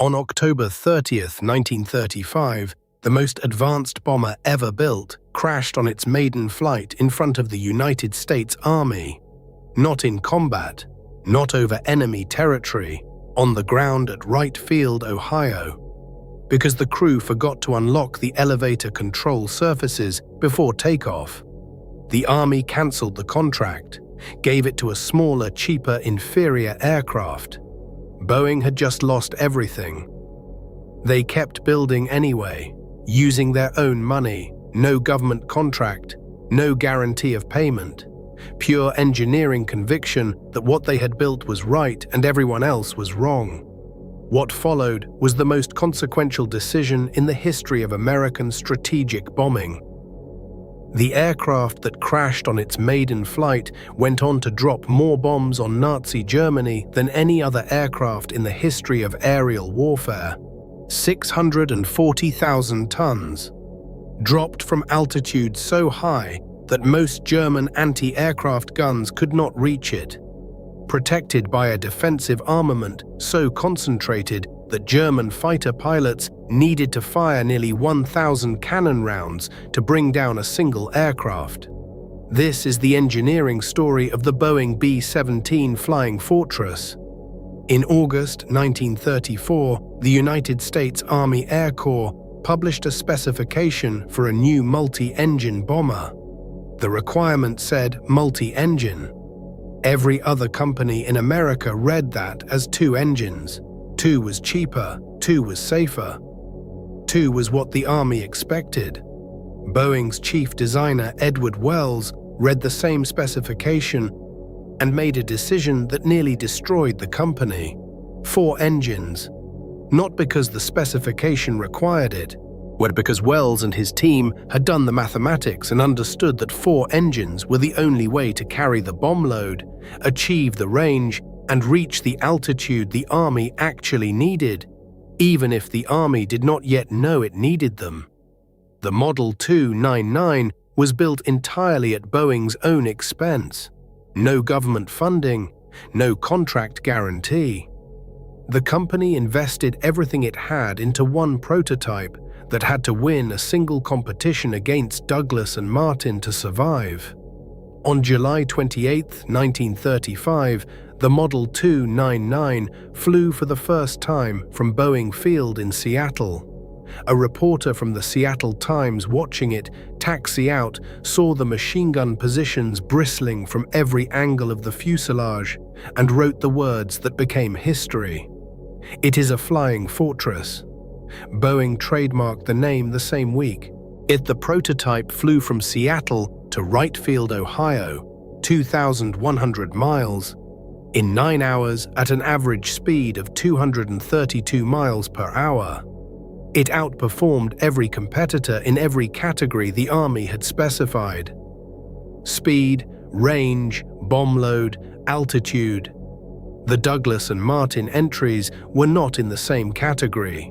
On October 30th, 1935, the most advanced bomber ever built crashed on its maiden flight in front of the United States Army. Not in combat, not over enemy territory, on the ground at Wright Field, Ohio, because the crew forgot to unlock the elevator control surfaces before takeoff. The Army cancelled the contract, gave it to a smaller, cheaper, inferior aircraft. Boeing had just lost everything. They kept building anyway, using their own money, no government contract, no guarantee of payment, pure engineering conviction that what they had built was right and everyone else was wrong. What followed was the most consequential decision in the history of American strategic bombing. The aircraft that crashed on its maiden flight went on to drop more bombs on Nazi Germany than any other aircraft in the history of aerial warfare. 640,000 tons. Dropped from altitude so high that most German anti-aircraft guns could not reach it. Protected by a defensive armament so concentrated that German fighter pilots needed to fire nearly 1,000 cannon rounds to bring down a single aircraft. This is the engineering story of the Boeing B-17 Flying Fortress. In August 1934, the United States Army Air Corps published a specification for a new multi-engine bomber. The requirement said multi-engine. Every other company in America read that as 2 engines. 2 was cheaper, 2 was safer. 2 was what the Army expected. Boeing's chief designer, Edward Wells, read the same specification and made a decision that nearly destroyed the company. 4 engines. Not because the specification required it, but because Wells and his team had done the mathematics and understood that 4 engines were the only way to carry the bomb load, achieve the range, and reach the altitude the Army actually needed, even if the Army did not yet know it needed them. The Model 299 was built entirely at Boeing's own expense. No government funding, no contract guarantee. The company invested everything it had into one prototype that had to win a single competition against Douglas and Martin to survive. On July 28, 1935, the Model 299 flew for the first time from Boeing Field in Seattle. A reporter from the Seattle Times watching it taxi out saw the machine gun positions bristling from every angle of the fuselage and wrote the words that became history. "It is a flying fortress." Boeing trademarked the name the same week. The prototype flew from Seattle to Wright Field, Ohio, 2,100 miles, in 9 hours at an average speed of 232 miles per hour. It outperformed every competitor in every category the Army had specified. Speed, range, bomb load, altitude. The Douglas and Martin entries were not in the same category.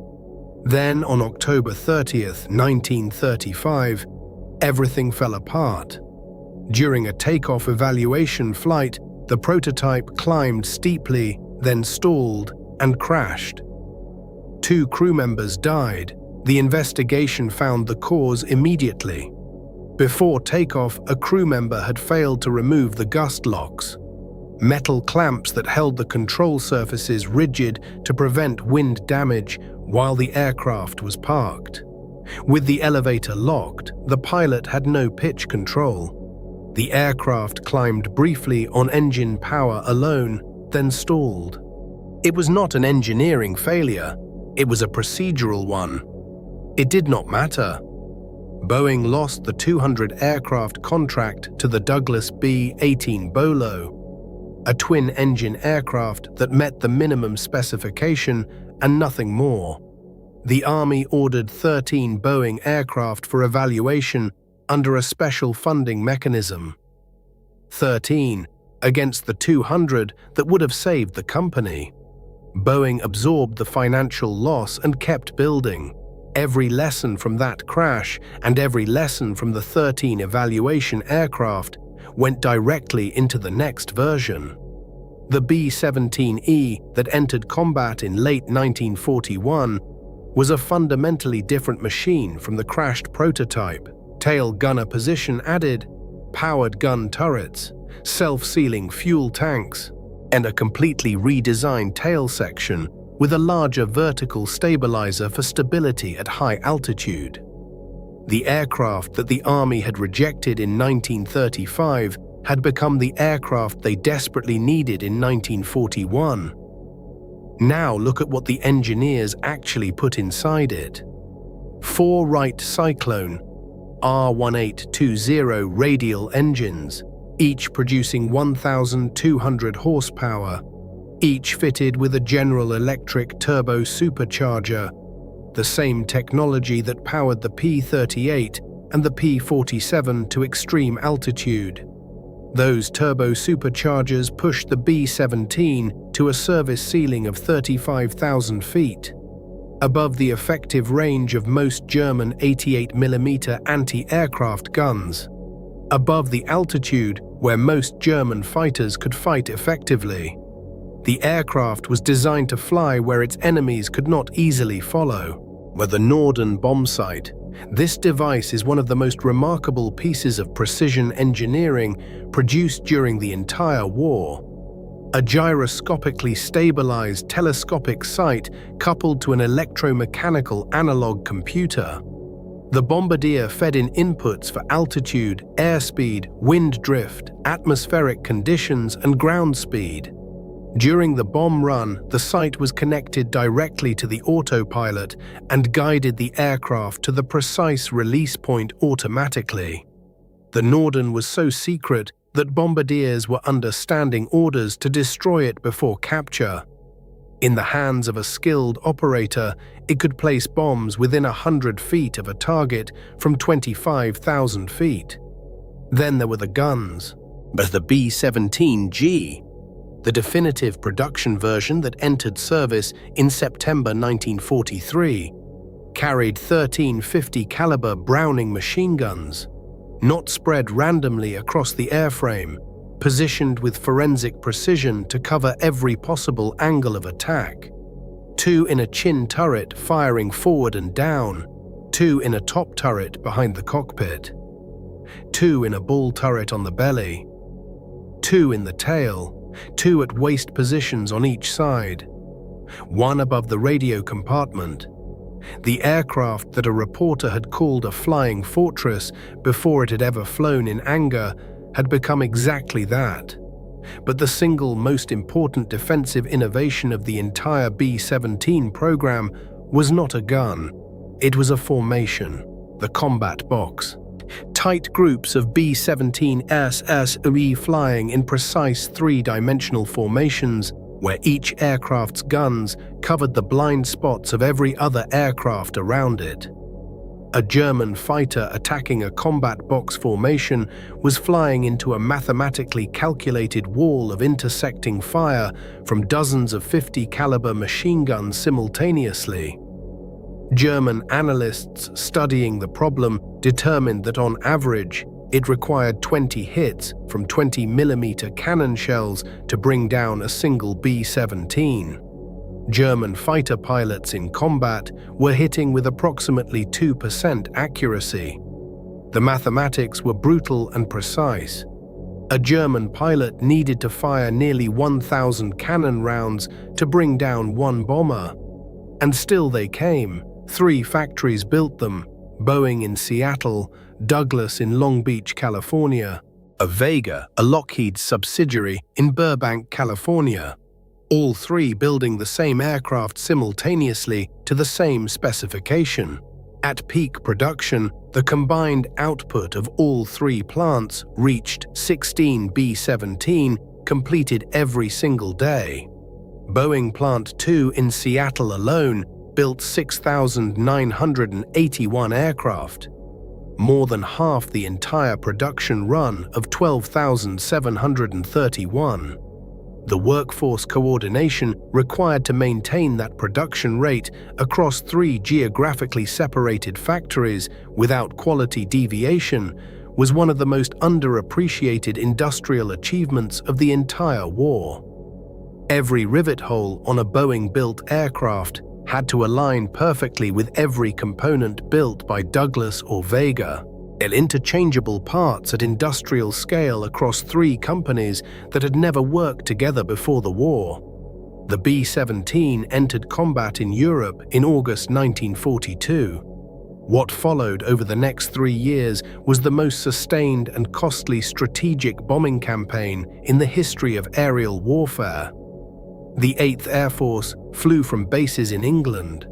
Then, on October 30th, 1935, everything fell apart. During a takeoff evaluation flight, the prototype climbed steeply, then stalled and crashed. 2 crew members died. The investigation found the cause immediately. Before takeoff, a crew member had failed to remove the gust locks, metal clamps that held the control surfaces rigid to prevent wind damage while the aircraft was parked. With the elevator locked, the pilot had no pitch control. The aircraft climbed briefly on engine power alone, then stalled. It was not an engineering failure. It was a procedural one. It did not matter. Boeing lost the 200 aircraft contract to the Douglas B-17 Bolo, a twin-engine aircraft that met the minimum specification and nothing more. The Army ordered 13 Boeing aircraft for evaluation under a special funding mechanism. 13 against the 200 that would have saved the company. Boeing absorbed the financial loss and kept building. Every lesson from that crash and every lesson from the 13 evaluation aircraft went directly into the next version. The B-17E that entered combat in late 1941 was a fundamentally different machine from the crashed prototype. Tail gunner position added, powered gun turrets, self-sealing fuel tanks, and a completely redesigned tail section with a larger vertical stabilizer for stability at high altitude. The aircraft that the Army had rejected in 1935 had become the aircraft they desperately needed in 1941. Now look at what the engineers actually put inside it. 4 Wright Cyclone R1820 radial engines, each producing 1,200 horsepower, each fitted with a General Electric turbo supercharger, the same technology that powered the P-38 and the P-47 to extreme altitude. Those turbo superchargers pushed the B-17 to a service ceiling of 35,000 feet, above the effective range of most German 88mm anti-aircraft guns, above the altitude where most German fighters could fight effectively. The aircraft was designed to fly where its enemies could not easily follow. With the Norden bombsight, this device is one of the most remarkable pieces of precision engineering produced during the entire war. A gyroscopically stabilized telescopic sight coupled to an electromechanical analog computer. The bombardier fed in inputs for altitude, airspeed, wind drift, atmospheric conditions, and ground speed. During the bomb run, the sight was connected directly to the autopilot and guided the aircraft to the precise release point automatically. The Norden was so secret that bombardiers were under standing orders to destroy it before capture. In the hands of a skilled operator, it could place bombs within 100 feet of a target from 25,000 feet. Then there were the guns. But the B-17G, the definitive production version that entered service in September 1943, carried 1350 caliber Browning machine guns, not spread randomly across the airframe, positioned with forensic precision to cover every possible angle of attack. 2 in a chin turret firing forward and down, 2 in a top turret behind the cockpit, 2 in a ball turret on the belly, 2 in the tail, 2 at waist positions on each side, 1 above the radio compartment. The aircraft that a reporter had called a flying fortress before it had ever flown in anger had become exactly that. But the single most important defensive innovation of the entire B-17 program was not a gun. It was a formation, the combat box. Tight groups of B-17SSE flying in precise 3-dimensional formations where each aircraft's guns covered the blind spots of every other aircraft around it. A German fighter attacking a combat box formation was flying into a mathematically calculated wall of intersecting fire from dozens of 50 caliber machine guns simultaneously. German analysts studying the problem determined that on average, it required 20 hits from 20mm cannon shells to bring down a single B-17. German fighter pilots in combat were hitting with approximately 2% accuracy. The mathematics were brutal and precise. A German pilot needed to fire nearly 1,000 cannon rounds to bring down 1 bomber. And still they came. 3 factories built them: Boeing in Seattle, Douglas in Long Beach, California, Vega, a Lockheed subsidiary, in Burbank, California. All 3 building the same aircraft simultaneously to the same specification. At peak production, the combined output of all 3 plants reached 16 B-17 completed every single day. Boeing Plant 2 in Seattle alone built 6,981 aircraft, more than half the entire production run of 12,731. The workforce coordination required to maintain that production rate across 3 geographically separated factories without quality deviation was one of the most underappreciated industrial achievements of the entire war. Every rivet hole on a Boeing-built aircraft had to align perfectly with every component built by Douglas or Vega, and interchangeable parts at industrial scale across 3 companies that had never worked together before the war. The B-17 entered combat in Europe in August 1942. What followed over the next 3 years was the most sustained and costly strategic bombing campaign in the history of aerial warfare. The 8th Air Force flew from bases in England.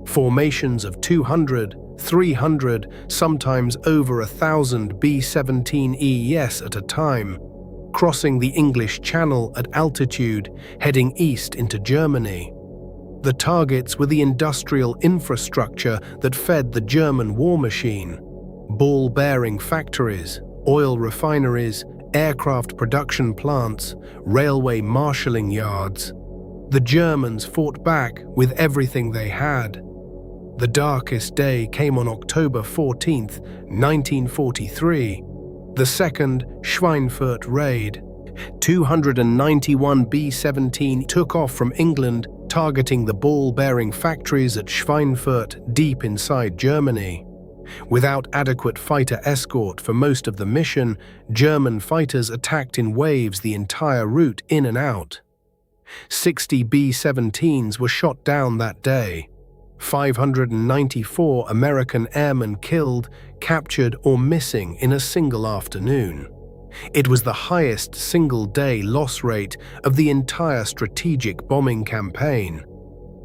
Formations of 200, 300, sometimes over 1,000 B-17Es at a time, crossing the English Channel at altitude, heading east into Germany. The targets were the industrial infrastructure that fed the German war machine: ball-bearing factories, oil refineries, aircraft production plants, railway marshalling yards. The Germans fought back with everything they had. The darkest day came on October 14, 1943, the second Schweinfurt raid. 291 B-17 took off from England, targeting the ball-bearing factories at Schweinfurt deep inside Germany. Without adequate fighter escort for most of the mission, German fighters attacked in waves the entire route in and out. 60 B-17s were shot down that day. 594 American airmen killed, captured, or missing in a single afternoon. It was the highest single-day loss rate of the entire strategic bombing campaign.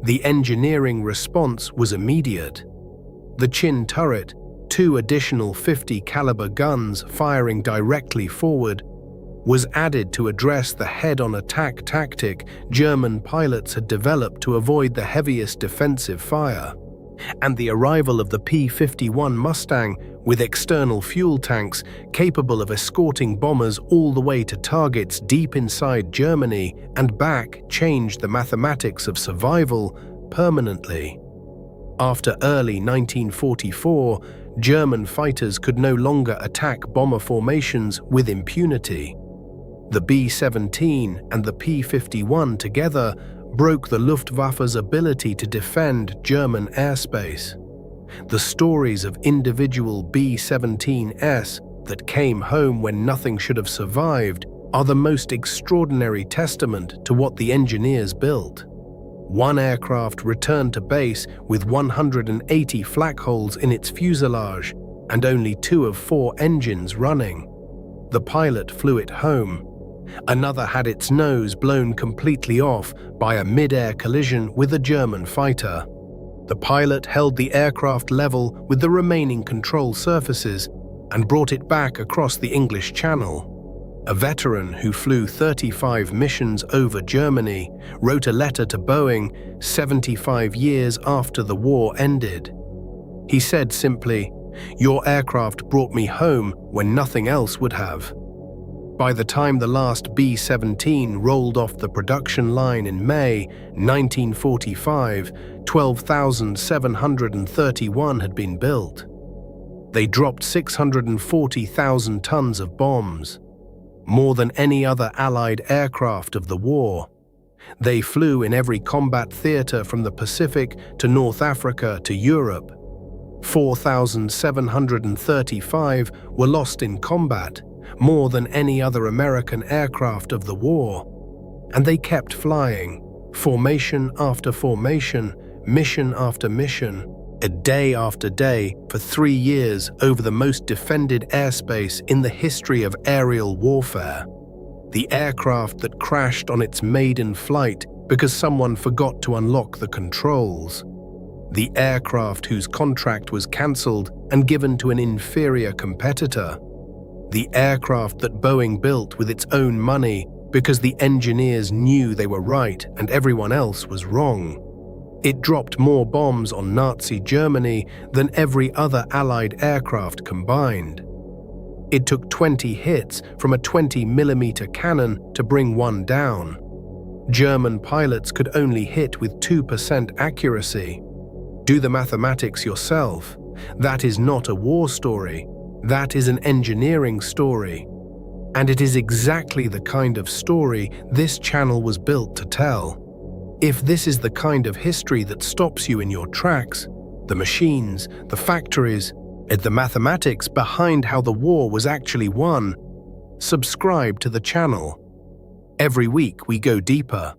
The engineering response was immediate. The Chin turret, 2 additional 50 caliber guns firing directly forward, was added to address the head-on attack tactic German pilots had developed to avoid the heaviest defensive fire. And the arrival of the P-51 Mustang with external fuel tanks capable of escorting bombers all the way to targets deep inside Germany and back changed the mathematics of survival permanently. After early 1944, German fighters could no longer attack bomber formations with impunity. The B-17 and the P-51 together broke the Luftwaffe's ability to defend German airspace. The stories of individual B-17s that came home when nothing should have survived are the most extraordinary testament to what the engineers built. One aircraft returned to base with 180 flak holes in its fuselage and only 2 of 4 engines running. The pilot flew it home. Another had its nose blown completely off by a mid-air collision with a German fighter. The pilot held the aircraft level with the remaining control surfaces and brought it back across the English Channel. A veteran who flew 35 missions over Germany wrote a letter to Boeing 75 years after the war ended. He said simply, "Your aircraft brought me home when nothing else would have." By the time the last B-17 rolled off the production line in May 1945, 12,731 had been built. They dropped 640,000 tons of bombs, more than any other Allied aircraft of the war. They flew in every combat theater from the Pacific to North Africa to Europe. 4,735 were lost in combat, more than any other American aircraft of the war. And they kept flying, formation after formation, mission after mission, a day after day for 3 years over the most defended airspace in the history of aerial warfare. The aircraft that crashed on its maiden flight because someone forgot to unlock the controls. The aircraft whose contract was cancelled and given to an inferior competitor. The aircraft that Boeing built with its own money because the engineers knew they were right and everyone else was wrong. It dropped more bombs on Nazi Germany than every other Allied aircraft combined. It took 20 hits from a 20mm cannon to bring one down. German pilots could only hit with 2% accuracy. Do the mathematics yourself. That is not a war story. That is an engineering story. And it is exactly the kind of story this channel was built to tell. If this is the kind of history that stops you in your tracks, the machines, the factories, and the mathematics behind how the war was actually won, subscribe to the channel. Every week we go deeper.